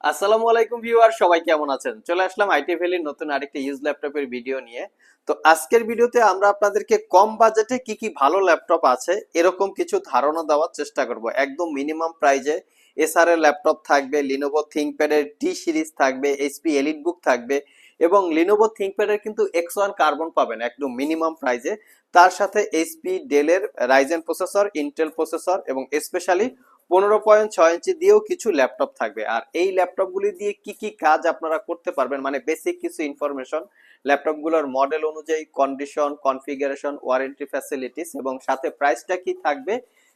আসসালামু আলাইকুম ভিউয়ার, সবাই কেমন আছেন? চলে আসলাম আইটি ভ্যালির নতুন আরেকটা ইউজ ল্যাপটপের ভিডিও নিয়ে। তো আজকের ভিডিওতে আমরা আপনাদেরকে কম বাজেটে কি কি ভালো ল্যাপটপ আছে এরকম কিছু ধারণা দেওয়ার চেষ্টা করব। একদম মিনিমাম প্রাইজে এসআর এর ল্যাপটপ থাকবে, লিনোভো থিংকপ্যাড এর টি সিরিজ থাকবে, এইচপি এলিটবুক থাকবে এবং লিনোভো থিংকপ্যাড এর কিন্তু X1 কার্বন পাবেন একদম মিনিমাম প্রাইজে। তার সাথে এইচপি ডেলের রাইজেন প্রসেসর, ইন্টেল প্রসেসর এবং স্পেশালি 15.6 ইঞ্চি দিয়েও কিছু ল্যাপটপ থাকবে। আর এই ল্যাপটপগুলি দিয়ে কি কি কাজ আপনারা করতে পারবেন, মানে বেসিক কিছু ইনফরমেশন, ল্যাপটপগুলোর মডেল অনুযায়ী, কন্ডিশন, কনফিগারেশন, ওয়ারেন্টি ফ্যাসিলিটিস এবং সাথে প্রাইসটা কি থাকবে,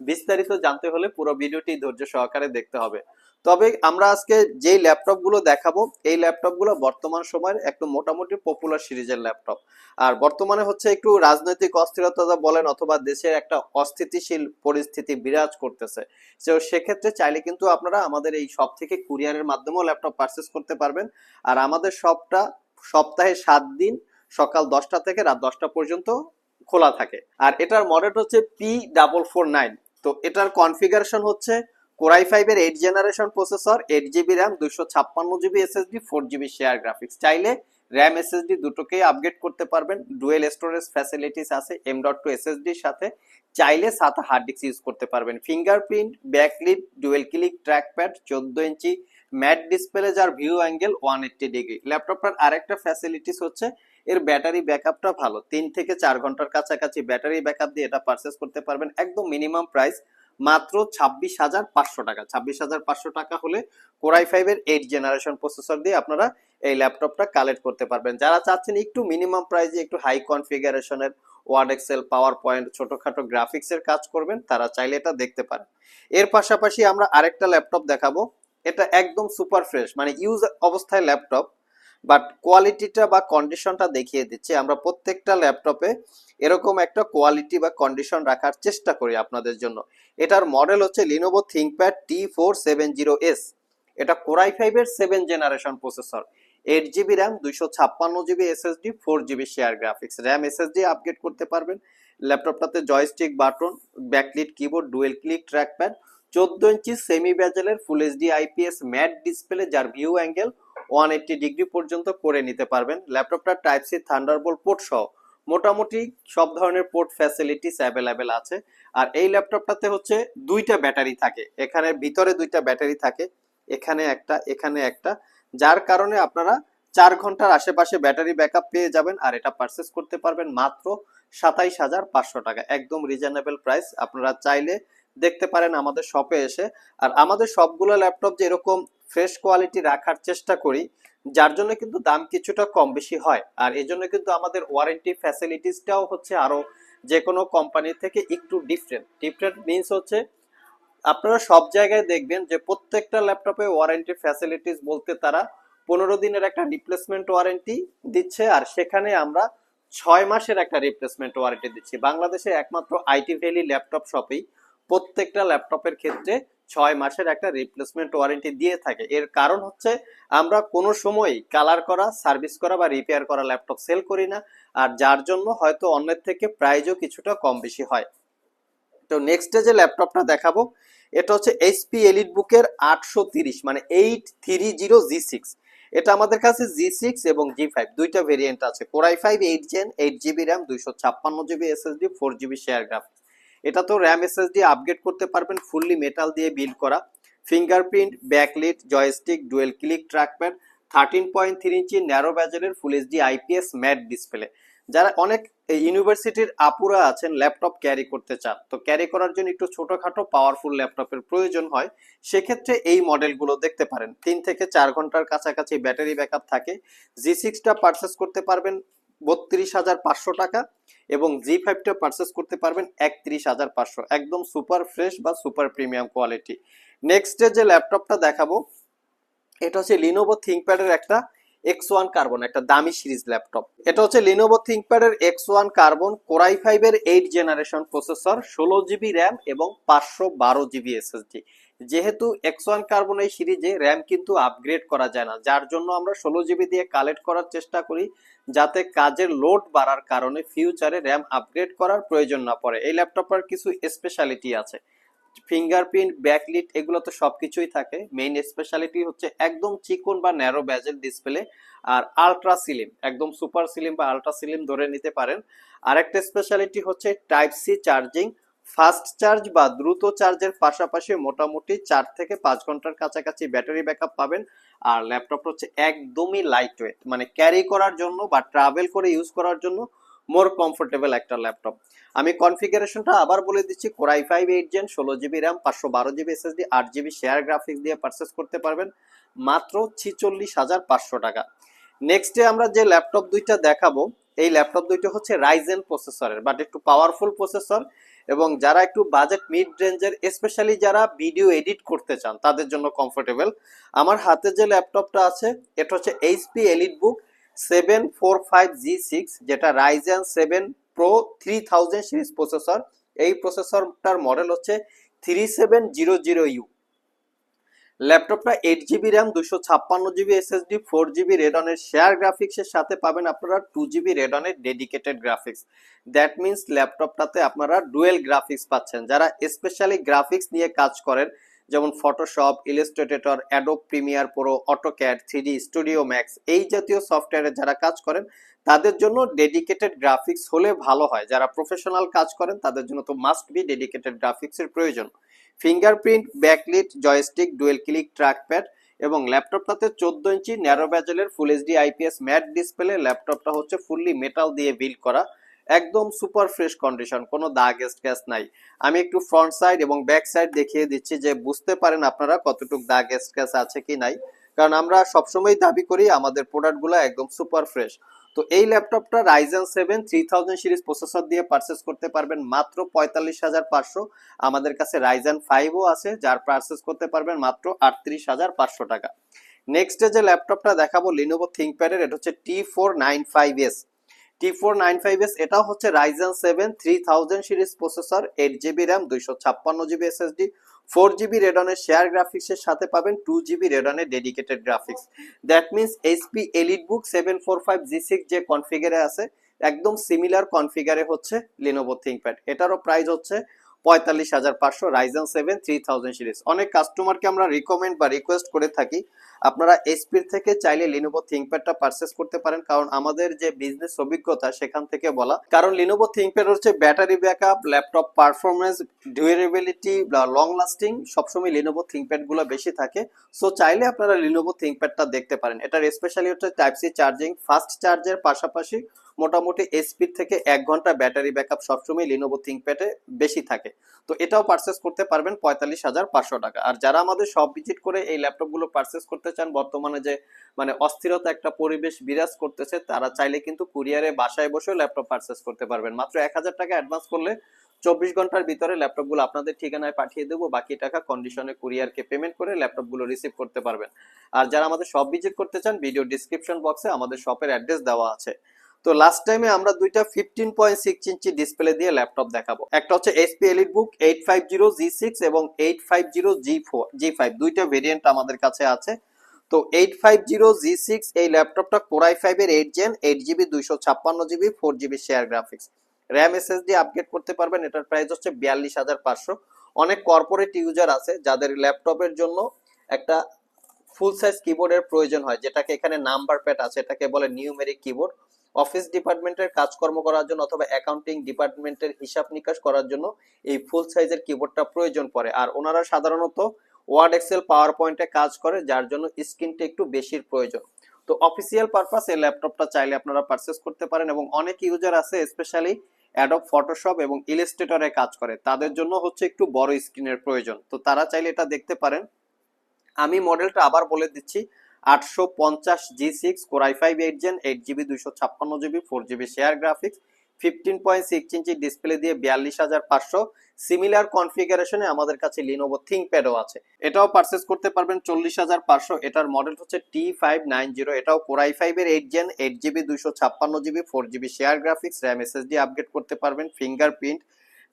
বিস্তারিত জানতে হলে পুরো ভিডিওটি ধৈর্য সহকারে দেখতে হবে। তবে আমরা আজকে যেই ল্যাপটপগুলো দেখাবো এই ল্যাপটপগুলো বর্তমান সময়ের একটু মোটামুটি পপুলার সিরিজের ল্যাপটপ। আর বর্তমানে হচ্ছে একটু রাজনৈতিক অস্থিরতা বলেন অথবা দেশের একটা অস্থিতিশীল পরিস্থিতি বিরাজ করতেছে, তো সেক্ষেত্রে চাইলে কিন্তু আপনারা আমাদের এই শপ থেকে কুরিয়ারের মাধ্যমেও ল্যাপটপ পারচেস করতে পারবেন। আর আমাদের শপটা সপ্তাহে 7 দিন সকাল 10টা থেকে রাত 10টা পর্যন্ত খোলা থাকে। আর এটার মডেল হচ্ছে P449। তো এটার কনফিগারেশন হচ্ছে কোরাই 5 এর 8 generation processor, 8 GB RAM, 256 GB SSD, 4 GB share graphics. চাইলে র্যাম এসএসডি দুটোকেই আপগ্রেড করতে পারবেন। ডুয়েল স্টোরেজ ফ্যাসিলিটিস আছে M.2 এসএসডির সাথে। চাইলে সাথে হার্ড ডিস্ক ইউজ করতে পারবেন। Fingerprint, backlit, dual click trackpad, 14 ইঞ্চি ম্যাট ডিসপ্লে যার ভিউ অ্যাঙ্গেল 180 ডিগ্রি। ল্যাপটপটার আরেকটা ফ্যাসিলিটিস হচ্ছে এর ব্যাটারি ব্যাকআপটা ভালো, 3 থেকে 4 ঘন্টার কাছাকাছি ব্যাটারি ব্যাকআপ দিয়ে এটা পারচেস করতে পারবেন। একদম মিনিমাম প্রাইস মাত্র 26,500 টাকা। 26,500 টাকা হলে কোরাই 5 এর 8 জেনারেশন প্রসেসর দিয়ে আপনারা এই ল্যাপটপটা কালেক্ট করতে পারবেন। যারা চাচ্ছেন একটু মিনিমাম প্রাইসে একটু হাই কনফিগারেশনের ওয়ার্ড, এক্সেল, পাওয়ার পয়েন্ট, ছোটখাটো গ্রাফিক্স এর কাজ করবেন, তারা চাইলে এটা দেখতে পারেন। এর পাশাপাশি আমরা আরেকটা ল্যাপটপ দেখাবো। এটা একদম সুপার ফ্রেশ, মানে ইউজ অবস্থায় ল্যাপটপ, বাট কোয়ালিটিটা বা কন্ডিশনটা দেখিয়ে দিচ্ছি। আমরা প্রত্যেকটা ল্যাপটপে এরকম একটা কোয়ালিটি বা কন্ডিশন রাখার চেষ্টা করি আপনাদের জন্য। এটার মডেল হচ্ছে লিনোভো থিংকপ্যাড T470S। এটা কোরাই 5 এর 7 generation processor, 8 GB RAM, 256 GB SSD, 4 GB share graphics. RAM SSD upgrade করতে পারবেন। ল্যাপটপটাতে joystick button, backlit keyboard, dual click trackpad, 14 inch semi বেজেলের full HD IPS matte display যার view angle 180 degree পর্যন্ত করে নিতে পারবেন। ল্যাপটপটা টাইপ সি থান্ডারবোল্ট পোর্ট সহ মোটামুটি সব ধরনের পোর্ট ফ্যাসিলিটিস অ্যাভেলেবেল আছে। আর এই ল্যাপটপটাতে হচ্ছে দুইটা ব্যাটারি থাকে, এখানে ভিতরে দুইটা ব্যাটারি থাকে, এখানে একটা, এখানে একটা, যার কারণে আপনারা 4 ঘন্টার আশেপাশে ব্যাটারি ব্যাকআপ পেয়ে যাবেন। আর এটা পারচেস করতে পারবেন মাত্র 27,500 টাকা। একদম রিজনেবল প্রাইস। আপনারা চাইলে দেখতে পারেন আমাদের শপে এসে। আর আমাদের সবগুলো ল্যাপটপ যে এরকম ফ্রেশ কোয়ালিটি রাখার চেষ্টা করি, যার জন্য কিন্তু দাম কিছুটা কম বেশি হয়। আর এই জন্য কিন্তু আমাদের ওয়ারেন্টি ফ্যাসিলিটিসটাও হচ্ছে আরো যে কোনো কোম্পানি থেকে একটু ডিফারেন্ট। ডিফারেন্ট মিনস হচ্ছে আপনারা সব জায়গায় দেখবেন যে প্রত্যেকটা ল্যাপটপে ওয়ারেন্টি ফ্যাসিলিটিস বলতে তারা 15 দিনের একটা রিপ্লেসমেন্ট ওয়ারেন্টি দিচ্ছে, আর সেখানে আমরা 6 মাসের একটা রিপ্লেসমেন্ট ওয়ারেন্টি দিচ্ছি। বাংলাদেশে একমাত্র আইটি ভ্যালি ল্যাপটপ শপেই প্রত্যেকটা ল্যাপটপের ক্ষেত্রে 6 মাসের একটা রিপ্লেসমেন্ট ওয়ারেন্টি দিয়ে থাকে। এর কারণ হচ্ছে আমরা কোনো সময় কালার করা, সার্ভিস করা বা রিপেয়ার করা ল্যাপটপ সেল করি না, আর যার জন্য হয়তো অন্যের থেকে প্রাইসও কিছুটা কম বেশি হয়। তো নেক্সট যে ল্যাপটপটা দেখাবো এটা হচ্ছে এইচপি এলিটবুকের 830, মানে 830G6। এটা আমাদের কাছে G6 এবং G5 দুইটা ভেরিয়েন্ট আছে। Core i 5 8 gen, 8 GB RAM, 256 GB SSD, 4 GB share graphics. এটা তো র্যাম এসএসডি আপগ্রেড করতে পারবেন, ফুললি মেটাল দিয়ে বিল্ড করা। Fingerprint, backlit, joystick, dual click trackpad, 13.3 inch narrow ব্যাজেলের full HD IPS matte display. যারা অনেক ইউনিভার্সিটির আপুরা আছেন ল্যাপটপ ক্যারি করতে চান, তো ক্যারি করার জন্য একটু ছোটখাটো পাওয়ারফুল ল্যাপটপের প্রয়োজন হয়, সেক্ষেত্রে এই মডেলগুলো দেখতে পারেন। 3 থেকে 4 ঘন্টার কাছাকাছি ব্যাটারি ব্যাকআপ থাকে। G6টা পারচেস করতে পারবেন 32,500 টাকা এবং G5টা পারচেস করতে পারবেন 31,500। একদম সুপার ফ্রেশ বা সুপার প্রিমিয়াম কোয়ালিটি। নেক্সট যে ল্যাপটপটা দেখাবো এটা হচ্ছে লিনোভো থিংকপ্যাডের একটা X1 কার্বন, একটা দামি সিরিজ ল্যাপটপ। এটা হচ্ছে লিনোভো থিংকপ্যাডের X1 কার্বন, কোরাই 5 এর 8 জেনারেশন প্রসেসর, 16 জিবি র্যাম এবং 512 জিবি এসএসডি। যেহেতু X1 কার্বন এই সিরিজে র্যাম কিন্তু আপগ্রেড করা যায় না, যার জন্য আমরা 16 জিবি দিয়ে কালেক্ট করার চেষ্টা করি, যাতে কাজের লোড বাড়ার কারণে ফিউচারে র্যাম আপগ্রেড করার প্রয়োজন না পড়ে। এই ল্যাপটপের কিছু স্পেশালিটি আছে। ফিঙ্গারপ্রিন্ট, ব্যাকলিট এগুলো তো সবকিছুই থাকে। মেইন স্পেশালিটি হচ্ছে একদম চিকন বা ন্যারো বেজেল ডিসপ্লে আর আলট্রা স্লিম, একদম সুপার স্লিম বা আলট্রা স্লিম ধরে নিতে পারেন। আরেকটা স্পেশালিটি হচ্ছে type C charging, fast charge বা দ্রুত চার্জের পাশাপাশি মোটামুটি 4 থেকে 5 ঘন্টার কাছাকাছি ব্যাটারি ব্যাকআপ পাবেন। আর ল্যাপটপটা হচ্ছে একদমই লাইট ওয়েট, মানে ক্যারি করার জন্য বা ট্রাভেল করে ইউজ করার জন্য মোর কমফোর্টেবল একটা ল্যাপটপ। আমি কনফিগারেশনটা আবার বলে দিচ্ছি, core i5 8 gen, 16 GB RAM, 512 GB SSD, 8 GB share graphics দিয়ে পারচেস করতে পারবেন মাত্র 46,500 টাকা। নেক্সটে আমরা যে ল্যাপটপ দুইটা দেখাবো, এই ল্যাপটপ দুইটা হচ্ছে রাইজেন প্রসেসরের, বাট একটু পাওয়ারফুল প্রসেসর, এবং যারা একটু বাজেট মিড রেঞ্জের, স্পেশালি যারা ভিডিও এডিট করতে চান তাদের জন্য কমফোর্টেবল। আমার হাতে যে ল্যাপটপটা আছে এটা হচ্ছে এইচপি এলিটবুক 745G6, যেটা রাইজেন 7 Pro 3000 সিরিজ প্রসেসর। এই প্রসেসরটার মডেল হচ্ছে 3700U। ল্যাপটপটা 8 GB RAM, 256 GB SSD, 4 GB রেডনের শেয়ার গ্রাফিক্সের সাথে পাবেন আপনারা 2 জিবি রেডনের ডেডিকেটেড গ্রাফিক্স। দ্যাট মিনস ল্যাপটপটাতে আপনারা ডুয়েল গ্রাফিক্স পাচ্ছেন। যারা স্পেশালি গ্রাফিক্স নিয়ে কাজ করেন, যেমন Photoshop, Illustrator, Adobe Premiere Pro, AutoCAD, 3ডি স্টুডিও ম্যাক্স, এই জাতীয় সফটওয়্যারে যারা কাজ করেন তাদের জন্য ডেডিকেটেড গ্রাফিক্স হলে ভালো হয়। যারা প্রফেশনাল কাজ করেন তাদের জন্য তো মাস্ট বি ডেডিকেটেড গ্রাফিক্সের প্রয়োজন। Fingerprint, backlit, joystick, dual click trackpad, এবং ল্যাপটপটাতে 14 ইঞ্চি ন্যারো বেজেলের full HD IPS matte display. ল্যাপটপটা হচ্ছে ফুললি মেটাল দিয়ে বিল্ড করা, একদম সুপার ফ্রেশ কন্ডিশন, কোনো দাগ স্ক্র্যাচ নাই। আমি একটু ফ্রন্ট সাইড এবং ব্যাক সাইড দেখিয়ে দিচ্ছি যে বুঝতে পারেন আপনারা কতটুকু দাগ স্ক্র্যাচ আছে কি নাই, কারণ আমরা সবসময় দাবি করি আমাদের প্রোডাক্টগুলো একদম সুপার ফ্রেশ। তো এই ল্যাপটপটা রাইজেন 7 3000 সিরিজ প্রসেসর দিয়ে পারচেস করতে পারবেন মাত্র 45,500। আমাদের কাছে রাইজেন 5ও আছে, যার পারচেস করতে পারবেন মাত্র 38,500 টাকা। নেক্সট যে ল্যাপটপটা দেখাবো লিনোভো থিংকপ্যাডের, এটা হচ্ছে T495S। T495S এটাও হচ্ছে Ryzen 7 3000 series processor, 8 GB RAM, 256 GB SSD, 4 GB রেডনের শেয়ার গ্রাফিক্সের সাথে পাবেন 2 জিবি রেডনের dedicated graphics. That means HP EliteBook 745G6 যে কনফিগারে আছে একদম সিমিলার কনফিগারে হচ্ছে লিনোভো থিংকপ্যাড। এটারও প্রাইস হচ্ছে 45,500, রাইজেন 7 3000 সিরিজ। অনেক কাস্টমারকে আমরা রিকমেন্ড বা রিকোয়েস্ট করে থাকি আপনারা এইচপির থেকে চাইলে লিনোভো থিংকপ্যাডটা পারচেস করতে পারেন, কারণ আমাদের যে বিজনেস অভিজ্ঞতা সেখান থেকে বলা। কারণ লিনোভো থিংকপ্যাড হচ্ছে battery backup, laptop performance, durability, long lasting সবসময় লিনোভো থিংকপ্যাড গুলো বেশি থাকে। সো চাইলে আপনারা লিনোভো থিংকপ্যাডটা দেখতে পারেন। এটার স্পেশালি হচ্ছে টাইপ সি চার্জিং, ফাস্ট চার্জের পাশাপাশি মোটামুটি স্পিড থেকে 1 ঘন্টা ব্যাটারি ব্যাকআপ সবসময় লিনোভো থিংকপ্যাডে বেশি থাকে। তো এটাও পারচেস করতে পারবেন 45,500 টাকা। আর যারা আমাদের শপ ভিজিট করে এই ল্যাপটপগুলো পারচেস করতে চান, বর্তমানে যে মানে অস্থিরতা একটা পরিবেশ বিরাজ করতেছে, তারা চাইলে কিন্তু কুরিয়ারে বাসায় বসেও ল্যাপটপ পারচেস করতে পারবেন। মাত্র 1,000 টাকা অ্যাডভান্স করলে 24 ঘন্টার ভিতরে ল্যাপটপগুলো আপনাদের ঠিকানায় পাঠিয়ে দেবো, বাকি টাকা কন্ডিশনে কুরিয়ারকে পেমেন্ট করে ল্যাপটপগুলো রিসিভ করতে পারবেন। আর যারা আমাদের শপ ভিজিট করতে চান, ভিডিও ডিসক্রিপশন বক্সে আমাদের শপের অ্যাড্রেস দেওয়া আছে। তো লাস্ট টাইমে আমরা দুইটা 15.6 ইঞ্চি ডিসপ্লে দিয়ে ল্যাপটপ দেখাবো। একটা হচ্ছে এইচপি এলিটবুক 850G6 এবং 850G5, দুইটা ভেরিয়েন্ট আমাদের কাছে আছে। তো 850G6 এই ল্যাপটপটা কোর i5 এর 8 gen, 8 GB, 256 GB, 4 GB share graphics, RAM SSD upgrade করতে পারবেন। এটার প্রাইস হচ্ছে 42,500। অনেক কর্পোরেট ইউজার আছে যাদের ল্যাপটপের জন্য একটা ফুল সাইজ কিবোর্ডের প্রয়োজন হয়, যেটাকে এখানে নাম্বার প্যাড আছে, এটাকে বলে নিউমেরিক কিবোর্ড। অফিস ডিপার্টমেন্টের কাজকর্ম করার জন্য অথবা অ্যাকাউন্টিং ডিপার্টমেন্টের হিসাব নিকাশ করার জন্য এই ফুল সাইজের কিবোর্ডটা প্রয়োজন পড়ে। আর ওনারা সাধারণত ওয়ার্ড, এক্সেল, পাওয়ার পয়েন্টে কাজ করে, যার জন্য স্ক্রিনটা একটু বেশির প্রয়োজন। তো অফিসিয়াল পারপাস এই ল্যাপটপটা চাইলে আপনারা পারচেস করতে পারেন। এবং অনেক ইউজার আছে স্পেশালি অ্যাডোব ফটোশপ এবং ইলাস্ট্রেটরে কাজ করে, তাদের জন্য হচ্ছে একটু বড় স্ক্রিনের প্রয়োজন, তো তারা চাইলে এটা দেখতে পারেন। আমি মডেলটা আবার বলে দিচ্ছি, 850G6, core i5 8 gen, 8 GB, 256 GB, 4 GB share graphics, 15.6 inch display দিয়ে 42,500। সিমিলার কনফিগারেশনে আমাদের কাছে লিনোভো থিংকপ্যাডও আছে, এটাও পারচেস করতে পারবেন 40,500। এটার মডেল হচ্ছে T590, এটাও কোর i5 এর 8 gen, 8 GB, 256 GB, 4 GB share graphics, RAM SSD upgrade করতে পারবেন। Fingerprint,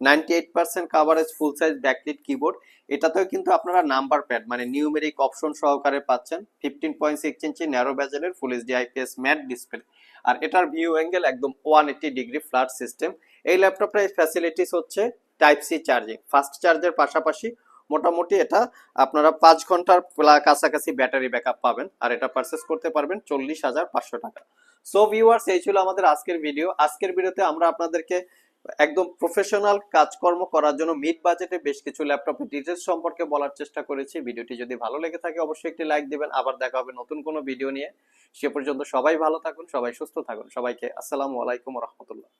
98% coverage, full size backlit keyboard. এটাতেও কিন্তু আপনারা নাম্বার প্যাড মানে নিউমেরিক অপশন সহকারে পাচ্ছেন। 15.6 ইঞ্চি ন্যারো বেজেলের full HD IPS matte display. আর এটার ভিউ অ্যাঙ্গেল একদম 180 ডিগ্রি ফ্ল্যাট সিস্টেম। এই ল্যাপটপটার ফ্যাসিলিটিস হচ্ছে টাইপ সি চার্জিং, ফাস্ট চার্জের পাশাপাশি মোটামুটি এটা আপনারা 5 ঘন্টার কাছাকাছি ব্যাটারি ব্যাকআপ পাবেন, আর এটা পারচেস করতে পারবেন 40,500 টাকা। সো ভিউয়ার্স, এই ছিল আমাদের আজকের ভিডিও। আজকের ভিডিওতে আমরা আপনাদেরকে একদম প্রফেশনাল কাজকর্ম করার জন্য মিড বাজেটে বেশ কিছু ল্যাপটপের ডিটেলস সম্পর্কে বলার চেষ্টা করেছি। ভিডিওটি যদি ভালো লেগে থাকে অবশ্যই একটি লাইক দিবেন। আবার দেখা হবে নতুন কোনো ভিডিও নিয়ে। সে পর্যন্ত সবাই ভালো থাকুন, সবাই সুস্থ থাকুন। সবাইকে আসসালামু আলাইকুম ওয়া রাহমাতুল্লাহ।